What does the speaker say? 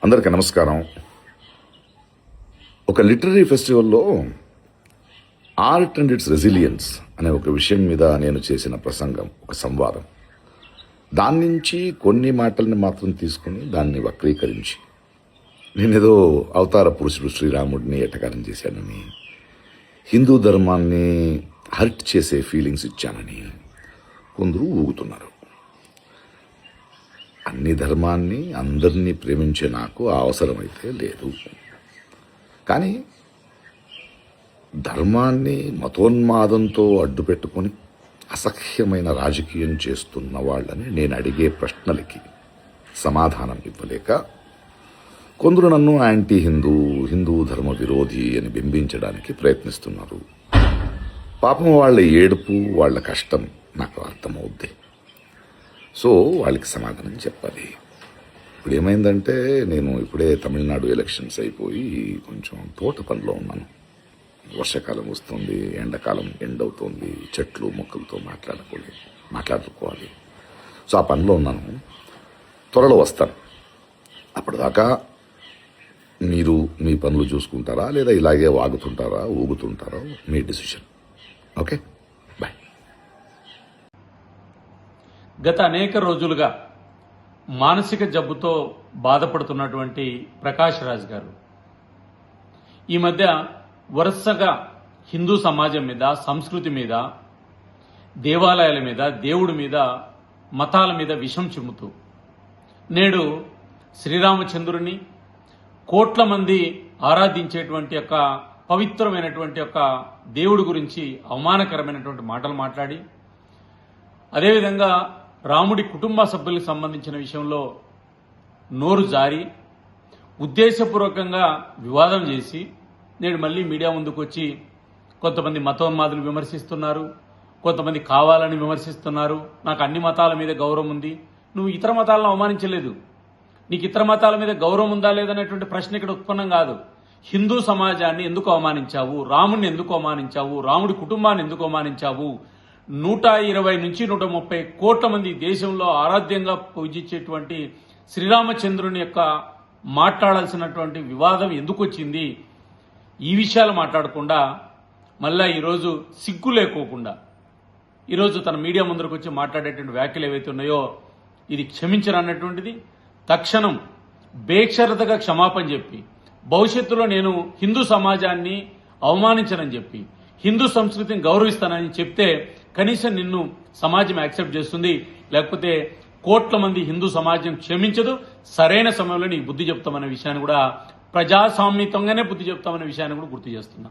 అందరికీ నమస్కారం. ఒక లిటరరీ ఫెస్టివల్లో ఆర్ట్ అండ్ ఇట్స్ రెసిలియన్స్ అనే ఒక విషయం మీద నేను చేసిన ప్రసంగం, ఒక సంవాదం. దాని నుంచి కొన్ని మాటల్ని మాత్రం తీసుకుని దాన్ని వక్రీకరించి నేనేదో అవతార పురుషుడు శ్రీరాముడిని ఎటకారం చేశానని, హిందూ ధర్మాన్ని హర్ట్ చేసే ఫీలింగ్స్ ఇచ్చానని కొందరు ఊగుతున్నారు. అన్ని ధర్మాన్ని అందరినీ ప్రేమించే నాకు ఆ అవసరమైతే లేదు. కానీ ధర్మాన్ని మతోన్మాదంతో అడ్డుపెట్టుకొని అసహ్యమైన రాజకీయం చేస్తున్న వాళ్ళని నేను అడిగే ప్రశ్నలకి సమాధానం ఇవ్వలేక కొందరు నన్ను యాంటీ హిందూ ధర్మ విరోధి అని బింబించడానికి ప్రయత్నిస్తున్నారు. పాపం వాళ్ళ ఏడుపు, వాళ్ళ కష్టం నాకు అర్థమవుద్ది. సో వాళ్ళకి సమాధానం చెప్పాలి. ఇప్పుడు ఏమైందంటే, నేను ఇప్పుడే తమిళనాడు ఎలక్షన్స్ అయిపోయి కొంచెం తోట పనిలో ఉన్నాను. వర్షాకాలం వస్తుంది, ఎండాకాలం ఎండవుతుంది, చెట్లు మొక్కలతో మాట్లాడుకోవాలి. సో ఆ పనిలో ఉన్నాను. త్వరలో వస్తాను. అప్పటిదాకా మీరు మీ పనులు చూసుకుంటారా, లేదా ఇలాగే వాగుతుంటారా, ఊగుతుంటారా, మీ డిసిషన్. Okay, bye. గత అనేక రోజులుగా మానసిక జబ్బుతో బాధపడుతున్నటువంటి ప్రకాష్ రాజ్ గారు ఈ మధ్య వరుసగా హిందూ సమాజం మీద, సంస్కృతి మీద, దేవాలయాల మీద, దేవుడి మీద, మతాల మీద విషం చిమ్ముతూ నేడు శ్రీరామచంద్రుని కోట్ల మంది ఆరాధించేటువంటి యొక్క పవిత్రమైనటువంటి యొక్క దేవుడి గురించి అవమానకరమైనటువంటి మాటలు మాట్లాడి, అదేవిధంగా రాముడి కుటుంబ సభ్యులకు సంబంధించిన విషయంలో నోరు జారి ఉద్దేశపూర్వకంగా వివాదం చేసి నేడు మళ్ళీ మీడియా ముందుకు వచ్చి కొంతమంది మతోన్మాదులు విమర్శిస్తున్నారు, కొంతమంది కావాలని విమర్శిస్తున్నారు. నాకు అన్ని మతాల మీద గౌరవం ఉంది, నువ్వు ఇతర మతాలను అవమానించలేదు, నీకు ఇతర మతాల మీద గౌరవం ఉందా లేదనేటువంటి ప్రశ్న ఇక్కడ ఉత్పన్నం కాదు. హిందూ సమాజాన్ని ఎందుకు అవమానించావు, రాముడిని ఎందుకు అవమానించావు, రాముడి కుటుంబాన్ని ఎందుకు అవమానించావు, 120 నుంచి 130 కోట్ల మంది దేశంలో ఆరాధ్యంగా పూజించేటువంటి శ్రీరామచంద్రుని యొక్క మాట్లాడాల్సినటువంటి వివాదం ఎందుకు వచ్చింది, ఈ విషయాలు మాట్లాడకుండా మళ్ళా ఈరోజు సిగ్గు లేకోకుండా ఈరోజు తన మీడియా ముందరకు వచ్చి మాట్లాడేటువంటి వ్యాఖ్యలు ఏవైతే ఉన్నాయో ఇది క్షమించరన్నటువంటిది. తక్షణం బేక్షరతగా క్షమాపణ చెప్పి, భవిష్యత్తులో నేను హిందూ సమాజాన్ని అవమానించనని చెప్పి, హిందూ సంస్కృతిని గౌరవిస్తానని చెప్తే కనీసం నిన్ను సమాజం యాక్సెప్ట్ చేస్తుంది. లేకపోతే కోట్ల మంది హిందూ సమాజం క్షమించదు. సరైన సమయంలో నీకు బుద్ధి చెప్తామనే విషయాన్ని కూడా, ప్రజాస్వామ్యంగానే బుద్ధి చెప్తామనే విషయాన్ని కూడా గుర్తు చేస్తున్నా.